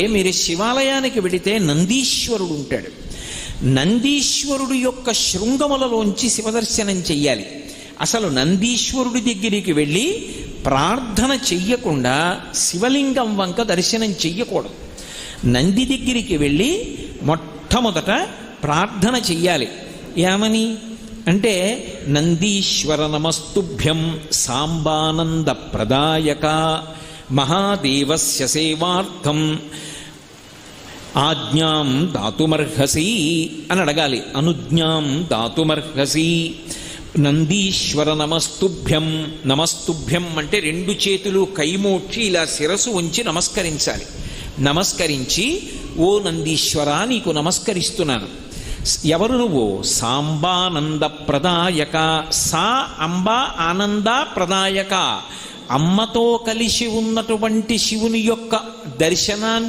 మీరు శివాలయానికి వెడితే నందీశ్వరుడు ఉంటాడు. నందీశ్వరుడు యొక్క శృంగములలోంచి శివదర్శనం చెయ్యాలి. అసలు నందీశ్వరుడి దగ్గరికి వెళ్ళి ప్రార్థన చెయ్యకుండా శివలింగం వంక దర్శనం చెయ్యకూడదు. నంది దగ్గరికి వెళ్ళి మొట్టమొదట ప్రార్థన చెయ్యాలి. ఏమని అంటే, నందీశ్వర నమస్తుభ్యం సాంబానంద ప్రదాయక మహాదేవస్య సేవార్థం ఆజ్ఞాం దాతుమర్హసి అని అడగాలి. అనుజ్ఞాం దాతుమర్హసి. నందీశ్వర నమస్తుభ్యం. నమస్తుభ్యం అంటే రెండు చేతులు కైమోడ్చి ఇలా శిరసు ఉంచి నమస్కరించాలి. నమస్కరించి, ఓ నందీశ్వర నీకు నమస్కరిస్తున్నాను. ఎవరు నువ్వు? సాంబానంద ప్రదాయక. సా అంబ ఆనంద ప్రదాయక. అమ్మతో కలిసి ఉన్నటువంటి శివుని యొక్క దర్శనాన్ని